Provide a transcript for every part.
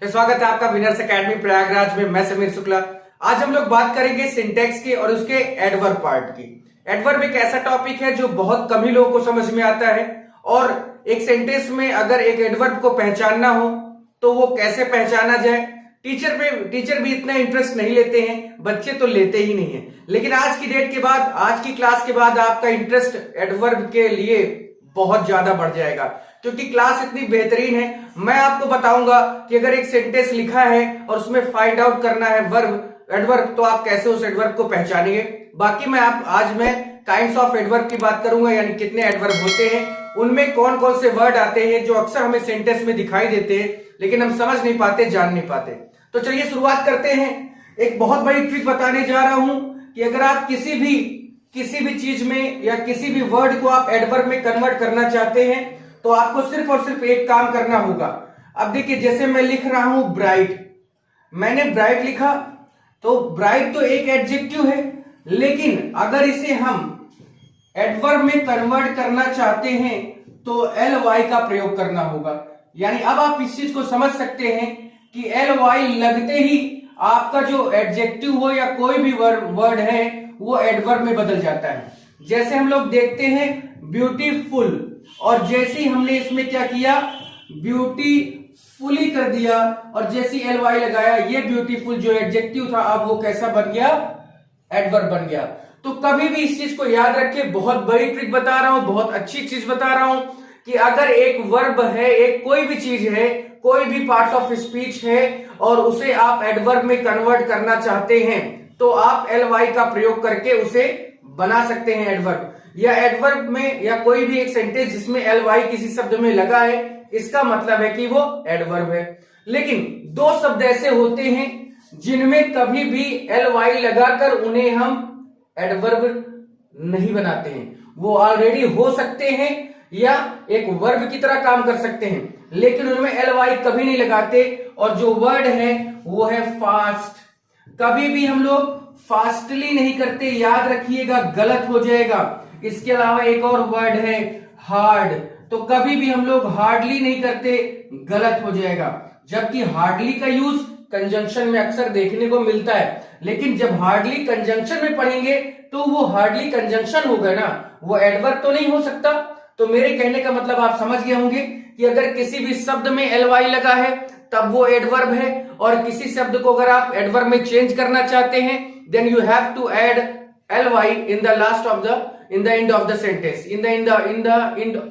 तो स्वागत है आपका विनर्स एकेडमी प्रयागराज में। मैं समीर शुक्ला। आज हम लोग बात करेंगे सिंटेक्स की और उसके एडवर्ब पार्ट की। एडवर्ब एक ऐसा टॉपिक है जो बहुत कम ही लोगों को समझ में आता है, और एक सेंटेंस में अगर एक एडवर्ब को पहचानना हो तो वो कैसे पहचाना जाए। टीचर भी इतना इंटरेस्ट नहीं लेते हैं, बच्चे तो लेते ही नहीं है। लेकिन आज की डेट के बाद, आज की क्लास के बाद आपका इंटरेस्ट एडवर्ब के लिए बहुत ज्यादा बढ़ जाएगा, क्योंकि क्लास इतनी बेहतरीन है। मैं आपको बताऊंगा कि अगर एक सेंटेंस लिखा है और उसमें फाइंड आउट करना है एडवर्ब, तो आप कैसे उस एडवर्ब को पहचानेंगे। बाकी आज मैं काइंड्स ऑफ एडवर्ब की बात करूंगा, यानी कितने एडवर्ब होते हैं, उनमें कौन कौन से वर्ड आते हैं जो अक्सर हमें सेंटेंस में दिखाई देते हैं लेकिन हम समझ नहीं पाते, जान नहीं पाते। तो चलिए शुरुआत करते हैं। एक बहुत बड़ी ट्रिक बताने जा रहा हूं कि अगर आप किसी भी चीज में या किसी भी वर्ड को आप एडवर्ब में कन्वर्ट करना चाहते हैं तो आपको सिर्फ और सिर्फ एक काम करना होगा। अब देखिए, जैसे मैं लिख रहा हूं ब्राइट, मैंने ब्राइट लिखा तो ब्राइट तो एक एडजेक्टिव है, लेकिन अगर इसे हम एडवर्ब में कन्वर्ट करना चाहते हैं तो एल वाई का प्रयोग करना होगा। यानी अब आप इस चीज को समझ सकते हैं कि एल वाई लगते ही आपका जो एडजेक्टिव हो या कोई भी वर्ड है वो एडवर्ब में बदल जाता है। जैसे हम लोग देखते हैं ब्यूटीफुल, और जैसे ही हमने इसमें क्या किया, ब्यूटीफुली कर दिया, और जैसे एल वाई लगाया, ये ब्यूटीफुल जो एडजेक्टिव था अब वो कैसा बन गया, एडवर्ब बन गया। तो कभी भी इस चीज को याद रखिए, बहुत बड़ी ट्रिक बता रहा हूं, बहुत अच्छी चीज बता रहा हूं कि अगर एक वर्ब है, एक कोई भी चीज है, कोई भी पार्ट्स ऑफ स्पीच है और उसे आप एडवर्ब में कन्वर्ट करना चाहते हैं तो आप एल वाई का प्रयोग करके उसे बना सकते हैं एडवर्ब। या एडवर्ब में या कोई भी एक सेंटेंस जिसमें एल वाई किसी शब्द में लगा है, इसका मतलब है कि वो एडवर्ब है। लेकिन दो शब्द ऐसे होते हैं जिनमें कभी भी एल वाई लगाकर उन्हें हम एडवर्ब नहीं बनाते हैं। वो ऑलरेडी हो सकते हैं या एक वर्ब की तरह काम कर सकते हैं, लेकिन उनमें एल वाई कभी नहीं लगाते। और जो वर्ड है वो है फास्ट। कभी भी हम लोग फास्टली नहीं करते, याद रखिएगा, गलत हो जाएगा। इसके अलावा एक और वर्ड है हार्ड, तो कभी भी हम लोग हार्डली नहीं करते, गलत हो जाएगा। जबकि हार्डली का यूज कंजंक्शन में अक्सर देखने को मिलता है, लेकिन जब हार्डली कंजंक्शन में पढ़ेंगे तो वो हार्डली कंजंक्शन होगा ना, वो एडवर्ब तो नहीं हो सकता। तो मेरे कहने का मतलब आप समझ गए होंगे कि अगर किसी भी शब्द में एल वाई लगा है तब वो एडवर्ब है, और किसी शब्द को अगर आप एडवर्ब में चेंज करना चाहते हैं then you have to add L Y in the end of the sentence, in the end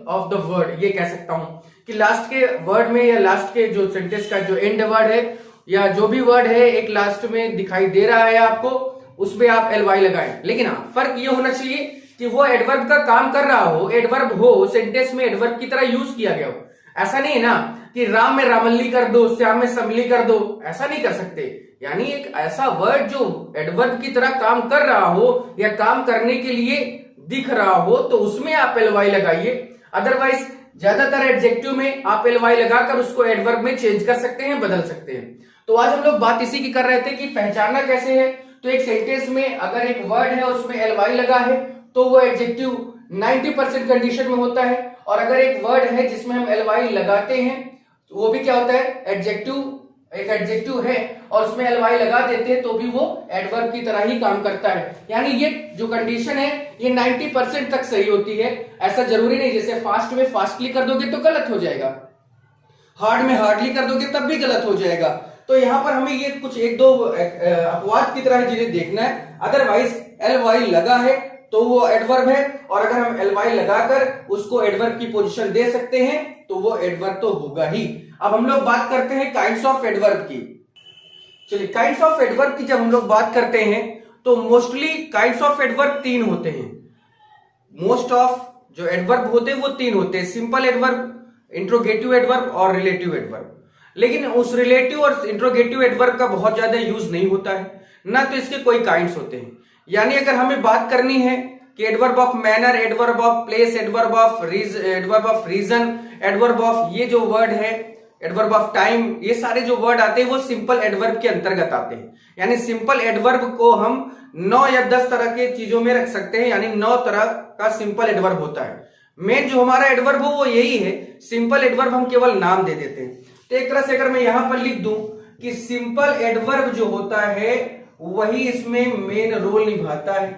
of the word. ये कह सकता हूं कि लास्ट के वर्ड में या लास्ट के जो सेंटेंस का जो एंड वर्ड है या जो भी वर्ड है एक लास्ट में दिखाई दे रहा है आपको, उसमें आप एल वाई लगाएं। लेकिन हाँ, फर्क ये होना चाहिए कि वो एडवर्ब का काम कर रहा हो, एडवर्ब हो, सेंटेंस में एडवर्ब की तरह यूज किया गया हो। ऐसा नहीं है ना कि राम में रामल्ली कर दो, श्याम में समली कर दो, ऐसा नहीं कर सकते। यानी एक ऐसा वर्ड जो एडवर्ब की तरह काम कर रहा हो या काम करने के लिए दिख रहा हो तो उसमें आप एल वाई लगाइए। अदरवाइज ज्यादातर एडजेक्टिव में आप एल वाई लगाकर उसको एडवर्ब में चेंज कर सकते हैं, बदल सकते हैं। तो आज हम लोग बात इसी की कर रहे थे कि पहचानना कैसे है। तो एक सेंटेंस में अगर एक वर्ड है और उसमें एल वाई लगा है तो वो एडजेक्टिव 90% कंडीशन में होता है, और अगर एक वर्ड है जिसमें हम एल वाई लगाते हैं तो वो भी क्या होता है, एक एडजेक्टिव है और उसमें एल वाई लगा देते हैं तो भी वो एडवर्ब की तरह ही काम करता है। यानी ये जो कंडीशन है ये 90% तक सही होती है। ऐसा जरूरी नहीं जैसे फास्ट में फास्टली कर दोगे तो गलत हो जाएगा, हार्ड में हार्डली कर दोगे तब भी गलत हो जाएगा। तो यहां पर हमें ये कुछ एक दो अपवाद की तरह चीजें देखना है। अदरवाइज एल वाई लगा है तो वो एडवर्ब है, और अगर हम एल वाई लगाकर उसको एडवर्ब की पोजीशन दे सकते हैं तो वो एडवर्ब तो होगा ही। अब हम लोग बात करते हैं काइंड्स ऑफ एडवर्ब की। चलिए, काइंड्स ऑफ एडवर्ब की जब हम लोग बात करते हैं तो मोस्टली काइंड्स ऑफ एडवर्ब तीन होते हैं। मोस्ट ऑफ जो एडवर्ब होते हैं वो तीन होते हैं, सिंपल एडवर्ब, इंट्रोगेटिव एडवर्ब और रिलेटिव एडवर्ब। लेकिन उस रिलेटिव और इंट्रोगेटिव एडवर्ब का बहुत ज्यादा यूज नहीं होता है, ना तो इसके कोई काइंड्स होते हैं। यानी अगर हमें बात करनी है कि adverb of manner, adverb of place, adverb of reason, adverb of ये जो वर्ड है, एडवर्ब ऑफ टाइम, ये सारे जो वर्ड आते हैं वो सिंपल एडवर्ब के अंतर्गत आते हैं। यानी सिंपल एडवर्ब को हम 9 या 10 तरह के चीजों में रख सकते हैं, यानी 9 तरह का सिंपल एडवर्ब होता है। मेन जो हमारा एडवर्ब हो वो यही है, सिंपल एडवर्ब हम केवल नाम दे देते हैं। तो एक तरह से अगर मैं यहां पर लिख दूं कि सिंपल एडवर्ब जो होता है वही इसमें मेन रोल निभाता है।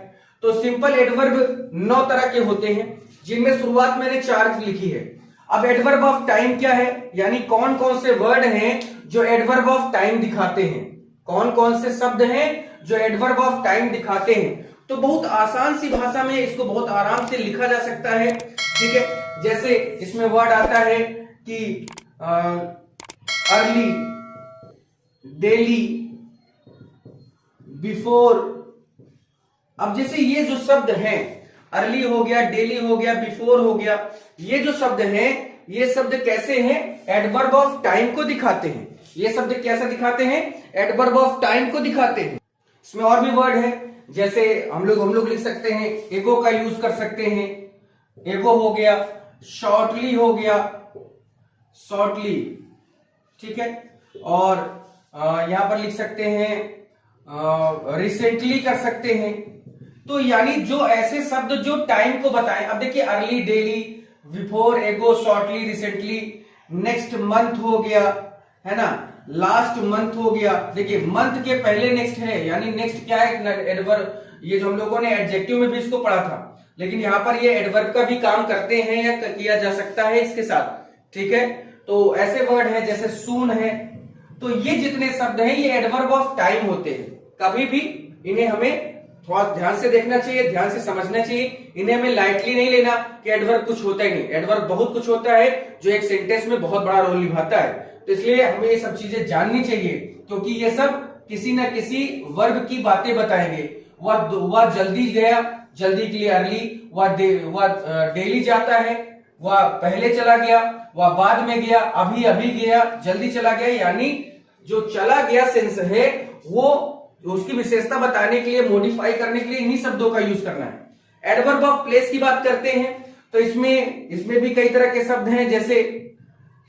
तो सिंपल एडवर्ब 9 तरह के होते हैं, जिनमें शुरुआत मैंने 4 लिखी है। अब एडवर्ब ऑफ टाइम क्या है, यानी कौन कौन से वर्ड हैं जो एडवर्ब ऑफ टाइम दिखाते हैं, कौन कौन से शब्द हैं जो एडवर्ब ऑफ टाइम दिखाते हैं। तो बहुत आसान सी भाषा में इसको बहुत आराम से लिखा जा सकता है, ठीक है। जैसे इसमें वर्ड आता है कि अर्ली, डेली, बिफोर। अब जैसे ये जो शब्द हैं, अर्ली हो गया, डेली हो गया, बिफोर हो गया, ये जो शब्द हैं, ये शब्द कैसे हैं, एडवर्ब ऑफ टाइम को दिखाते हैं। ये शब्द कैसा दिखाते हैं, एडवर्ब ऑफ टाइम को दिखाते हैं। इसमें और भी वर्ड है, जैसे हम लोग लिख सकते हैं, एगो का यूज कर सकते हैं, एगो हो गया, शॉर्टली हो गया, शॉर्टली, ठीक है। और यहां पर लिख सकते हैं रिसेंटली कर सकते हैं। तो यानी जो ऐसे शब्द जो टाइम को बताएं, अब देखिए अर्ली, डेली, बिफोर, एगो, शॉर्टली, रिसेंटली, नेक्स्ट मंथ हो गया, है ना, लास्ट मंथ हो गया। देखिए मंथ के पहले नेक्स्ट है, यानी नेक्स्ट क्या है, एडवर्ब। ये जो हम लोगों ने एडजेक्टिव में भी इसको पढ़ा था, लेकिन यहां पर ये एडवर्ब का भी काम करते हैं या किया जा सकता है इसके साथ, ठीक है। तो ऐसे वर्ड है जैसे सून है। तो ये जितने शब्द हैं ये एडवर्ब ऑफ टाइम होते हैं। कभी भी इन्हें हमें थोड़ा ध्यान से देखना चाहिए, ध्यान से समझना चाहिए। इन्हें हमें लाइटली नहीं लेना कि एडवर्ब कुछ होता ही नहीं। एडवर्ब बहुत कुछ होता है जो एक सेंटेंस में बहुत बड़ा रोल निभाता है। तो इसलिए हमें ये सब चीजें जाननी चाहिए, क्योंकि ये सब किसी न किसी वर्ब की बातें बताएंगे। वह जल्दी गया, जल्दी के लिए अर्ली, वह डेली जाता है, वह पहले चला गया, वह बाद में गया, अभी अभी गया, जल्दी चला गया। यानी जो चला गया सेंस है वो उसकी विशेषता बताने के लिए, मॉडिफाई करने के लिए इन्हीं शब्दों का यूज करना है। एडवर्ब ऑफ प्लेस की बात करते हैं तो इसमें भी कई तरह के शब्द हैं, जैसे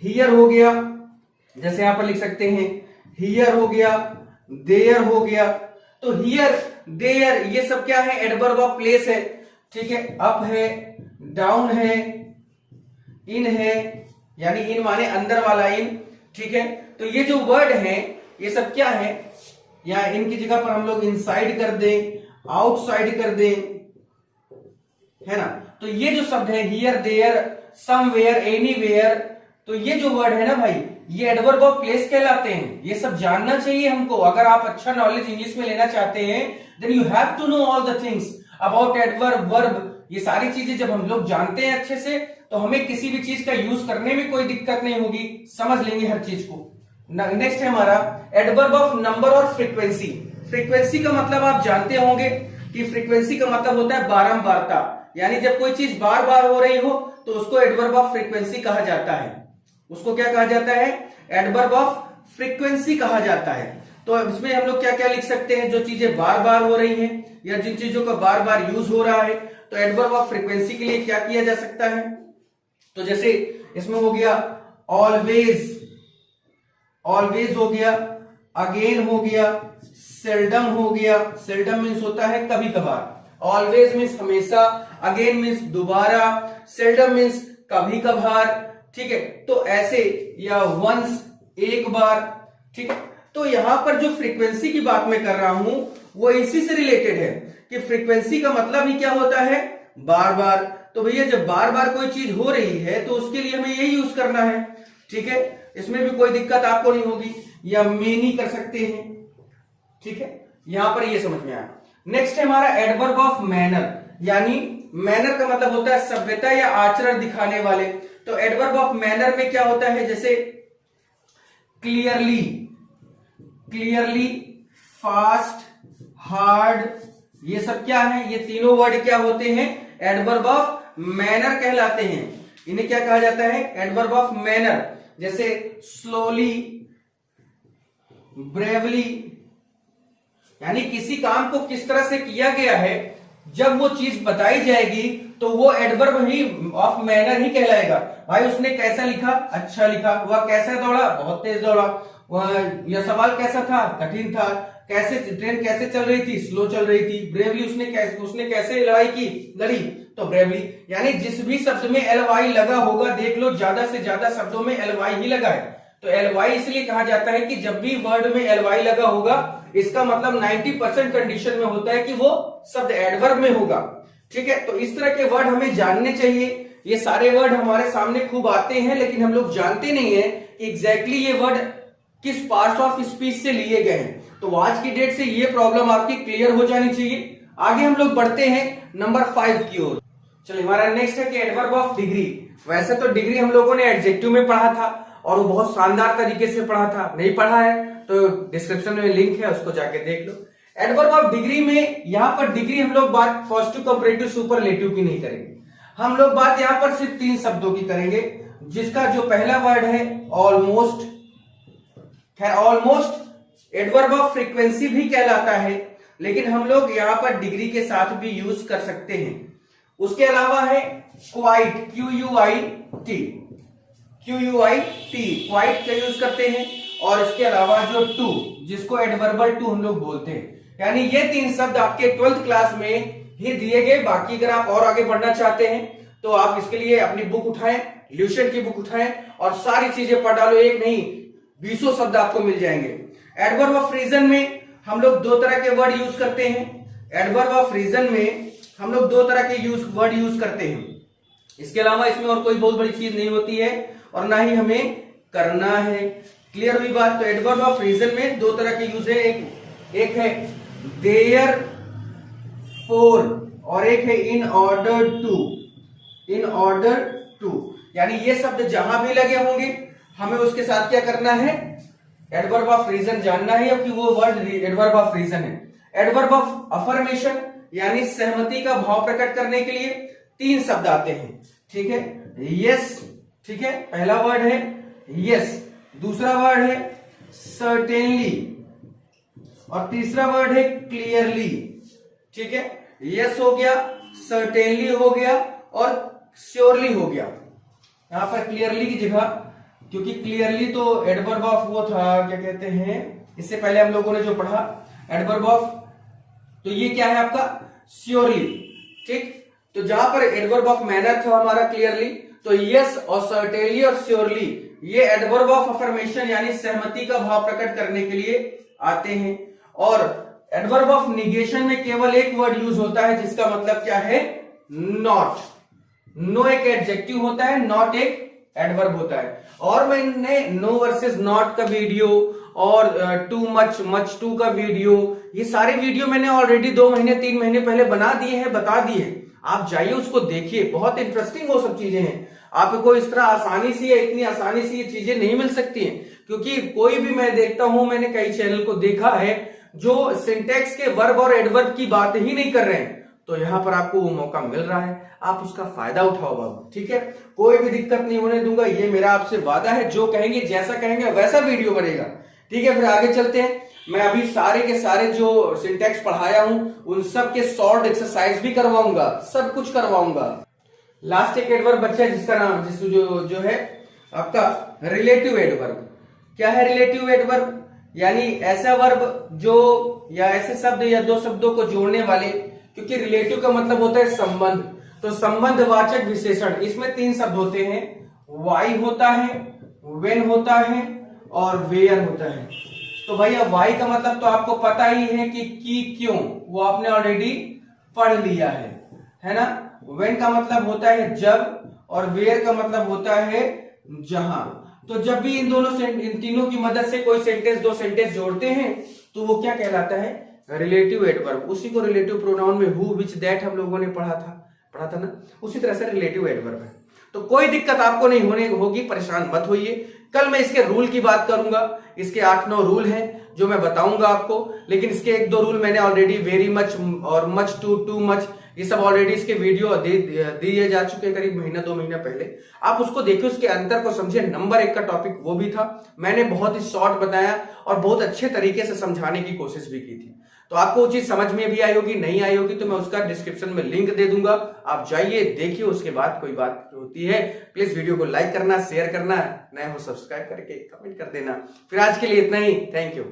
हियर हो गया, जैसे यहां पर लिख सकते हैं हियर हो गया, देयर हो गया। तो हियर, देयर, ये सब क्या है, एडवर्ब ऑफ प्लेस है, ठीक है। अप है, डाउन है, इन है, यानी इन माने अंदर वाला इन, ठीक है। तो ये जो वर्ड हैं ये सब क्या है, या इनकी जगह पर हम लोग इनसाइड कर दें, आउटसाइड कर दें, है ना। तो ये जो शब्द है हियर, देयर, समवेयर, एनीवेयर, तो ये जो वर्ड है ना भाई, ये एडवर्ब ऑफ प्लेस कहलाते हैं। ये सब जानना चाहिए हमको। अगर आप अच्छा नॉलेज इंग्लिश में लेना चाहते हैं then you have to know all the things about adverb, verb. ये सारी चीजें जब हम लोग जानते हैं अच्छे से तो हमें किसी भी चीज का यूज करने में कोई दिक्कत नहीं होगी, समझ लेंगे हर चीज को। नेक्स्ट है हमारा एडवर्ब ऑफ नंबर और फ्रीक्वेंसी। फ्रीक्वेंसी का मतलब आप जानते होंगे कि फ्रीक्वेंसी का मतलब होता है बारंबारता, यानी जब कोई चीज बार बार हो रही हो तो उसको एडवर्ब ऑफ फ्रीक्वेंसी कहा जाता है। उसको क्या कहा जाता है, एडवर्ब ऑफ फ्रीक्वेंसी कहा जाता है। तो इसमें हम लोग क्या क्या लिख सकते हैं, जो चीजें बार बार हो रही हैं या जिन चीजों का बार बार यूज हो रहा है, तो एडवर्ब ऑफ फ्रीक्वेंसी के लिए क्या किया जा सकता है। तो जैसे इसमें हो गया ऑलवेज, ऑलवेज हो गया, अगेन हो गया, सेल्डम हो गया। सेल्डम मीन्स होता है कभी कभार, ऑलवेज मीन्स हमेशा, अगेन मीन्स दोबारा, सेल्डम मीन्स कभी कभार, ठीक है। तो ऐसे, या वंस, एक बार, ठीक है। तो यहां पर जो फ्रीक्वेंसी की बात मैं कर रहा हूं वो इसी से रिलेटेड है कि फ्रीक्वेंसी का मतलब ही क्या होता है, बार बार। तो भैया जब बार बार कोई चीज हो रही है तो उसके लिए हमें यही यूज करना है, ठीक है। इसमें भी कोई दिक्कत आपको नहीं होगी, या मेनी कर सकते हैं, ठीक है। यहां पर ये समझ में आया। नेक्स्ट है हमारा एडवर्ब ऑफ मैनर, यानी मैनर का मतलब होता है सभ्यता या आचरण दिखाने वाले। तो एडवर्ब ऑफ मैनर में क्या होता है, जैसे क्लियरली, क्लियरली, फास्ट, हार्ड, ये सब क्या है, ये तीनों वर्ड क्या होते हैं, एडवर्ब ऑफ मैनर कहलाते हैं। इन्हें क्या कहा जाता है, एडवर्ब ऑफ मैनर। जैसे स्लोली, ब्रेवली, यानी किसी काम को किस तरह से किया गया है, जब वो चीज बताई जाएगी तो वो एडवर्ब ही ऑफ मैनर ही कहलाएगा। भाई उसने कैसा लिखा, अच्छा लिखा, वह कैसा दौड़ा, बहुत तेज दौड़ा, वह यह सवाल कैसा था, कठिन था, कैसे ट्रेन कैसे चल रही थी, स्लो चल रही थी, ब्रेवली उसने कैसे लड़ाई की, लड़ी, तो ब्रेवली। यानी जिस भी शब्द में एल वाई लगा होगा, देख लो ज्यादा से ज्यादा शब्दों में एल वाई ही लगा है, तो ly इसलिए कहा जाता है कि जब भी वर्ड में ly लगा होगा इसका मतलब 90% कंडीशन में होता है कि वो शब्द एडवर्ब में होगा। ठीक है, तो इस तरह के वर्ड हमें जानने चाहिए। ये सारे वर्ड हमारे सामने खूब आते हैं लेकिन हम लोग जानते नहीं है कि एग्जैक्टली ये वर्ड किस पार्ट ऑफ स्पीच से लिए गए हैं। तो आज की डेट से ये प्रॉब्लम आपकी क्लियर हो जानी चाहिए। आगे हम लोग बढ़ते हैं नंबर 5 की ओर। चलिए, हमारा नेक्स्ट है कि एडवर्ब ऑफ डिग्री। वैसे तो डिग्री हम लोगों ने एडजेक्टिव में पढ़ा था और वो बहुत शानदार तरीके से पढ़ा था। नहीं पढ़ा है तो डिस्क्रिप्शन में लिंक है, उसको जाके देख लो। एडवर्ब ऑफ डिग्री में यहां पर डिग्री हम लोग बात पॉजिटिव, कंपैरेटिव, सुपरलेटिव की नहीं करेंगे। हम लोग बात यहां पर सिर्फ 3 शब्दों की करेंगे, जिसका जो पहला वर्ड है ऑलमोस्ट। खैर, ऑलमोस्ट एडवर्ब ऑफ फ्रीक्वेंसी भी कहलाता है, लेकिन हम लोग यहां पर डिग्री के साथ भी यूज कर सकते हैं। उसके अलावा है क्वाइट, QUIT, क्वाइट का यूज करते हैं। और इसके अलावा जो टू, जिसको एडवर्बल टू हम लोग बोलते हैं, यानी ये 3 शब्द आपके 12th क्लास में ही दिए गए। बाकी अगर आप और आगे बढ़ना चाहते हैं तो आप इसके लिए अपनी बुक उठाएं, ल्यूशन की बुक उठाएं और सारी चीजें पढ़ डालो। एक नहीं 20 शब्द आपको मिल जाएंगे। एडवर्ब ऑफ रीजन में हम लोग 2 तरह के वर्ड यूज करते हैं। एडवर्ब ऑफ रीजन में हम लोग 2 तरह के वर्ड यूज करते हैं। इसके अलावा इसमें और कोई बहुत बड़ी चीज नहीं होती है और ना ही हमें करना है। क्लियर हुई बात? तो एडवर्ब ऑफ रीजन में 2 तरह के यूज है। एक है देयर फोर और एक है in order to. In order to यानी ये शब्द जहां भी लगे होंगे हमें उसके साथ क्या करना है? एडवर्ब ऑफ रीजन जानना है, क्योंकि वो वर्ड एडवर्ब ऑफ रीजन है। एडवर्ब ऑफ अफर्मेशन यानी सहमति का भाव प्रकट करने के लिए 3 शब्द आते हैं। ठीक है, यस, ठीक है, पहला वर्ड है यस, दूसरा वर्ड है सर्टेनली और तीसरा वर्ड है क्लियरली। ठीक है, यस हो गया, सर्टेनली हो गया और श्योरली हो गया। यहां पर क्लियरली की जगह, क्योंकि क्लियरली तो एडवर्ब ऑफ वो था, क्या कहते हैं, इससे पहले हम लोगों ने जो पढ़ा एडवर्ब ऑफ, तो ये क्या है आपका श्योरली। ठीक, तो जहां पर एडवर्ब ऑफ मैनर था हमारा क्लियरली, तो यस और सर्टेनली और श्योरली ये एडवर्ब ऑफ अफर्मेशन यानी सहमति का भाव प्रकट करने के लिए आते हैं। और एडवर्ब ऑफ निगेशन में केवल एक वर्ड यूज होता है, जिसका मतलब क्या है? नॉट। नो एक एडजेक्टिव होता है, नॉट एक एडवर्ब होता है। और मैंने नो वर्सेस नॉट का वीडियो और टू मच, मच टू का वीडियो, ये सारे वीडियो मैंने ऑलरेडी 2 महीने 3 महीने पहले बना दिए हैं, बता दिए हैं। आप जाइए उसको देखिए, बहुत इंटरेस्टिंग वो सब चीजें हैं। आपको इस तरह आसानी से या इतनी आसानी से ये चीजें नहीं मिल सकती हैं, क्योंकि कोई भी मैं देखता हूं, मैंने कई चैनल को देखा है जो सिंटेक्स के वर्ब और एडवर्ब की बात ही नहीं कर रहे हैं। तो यहां पर आपको वो मौका मिल रहा है, आप उसका फायदा उठाओ बाबू। ठीक है, कोई भी दिक्कत नहीं होने दूंगा, ये मेरा आपसे वादा है। जो कहेंगे, जैसा कहेंगे वैसा वीडियो बनेगा। ठीक है, फिर आगे चलते हैं। मैं अभी सारे के सारे जो सिंटेक्स पढ़ाया हूं उन सब के शॉर्ट एक्सरसाइज भी करवाऊंगा, सब कुछ करवाऊंगा। लास्ट एक एडवर्ब बच्चा जिसका नाम जो है आपका रिलेटिव एडवर्ब। क्या है रिलेटिव एडवर्ब? यानी ऐसा वर्ब जो या ऐसे शब्द या 2 शब्दों को जोड़ने वाले, क्योंकि रिलेटिव का मतलब होता है संबंध, तो संबंधवाचक विशेषण। इसमें 3 शब्द होते हैं, वाई होता है, वेन होता है और वेयर होता है। तो भैया वाई का मतलब तो आपको पता ही है कि क्यों, वो आपने ऑलरेडी पढ़ लिया है ना। वेन का मतलब होता है जब और वेयर का मतलब होता है जहां। तो जब भी इन तीनों की मदद से कोई सेंटेंस 2 सेंटेंस जोड़ते हैं तो वो क्या कहलाता है? Relative adverb. उसी को रिलेटिव प्रोनाउन में हु, विच, दैट हम लोगों ने पढ़ा था ना, उसी तरह से रिलेटिव एडवर्ब है। तो कोई दिक्कत आपको नहीं होगी, परेशान मत होइए। कल मैं इसके रूल की बात करूंगा। इसके 8-9 रूल हैं जो मैं बताऊंगा आपको, लेकिन इसके 1-2 रूल मैंने ऑलरेडी वेरी मच और मच टू मच, ये सब ऑलरेडी इसके वीडियो दिए जा चुके हैं करीब महीना 2 महीना पहले। आप उसको देखिए, उसके अंतर को समझिए। नंबर 1 का टॉपिक वो भी था, मैंने बहुत ही शॉर्ट बताया और बहुत अच्छे तरीके से समझाने की कोशिश भी की थी। तो आपको वो चीज समझ में भी आई होगी, नहीं आई होगी तो मैं उसका डिस्क्रिप्शन में लिंक दे दूंगा, आप जाइए देखिए। उसके बाद कोई बात होती है प्लीज वीडियो को लाइक करना, शेयर करना, नए हो सब्सक्राइब करके कमेंट कर देना। फिर आज के लिए इतना ही, थैंक यू।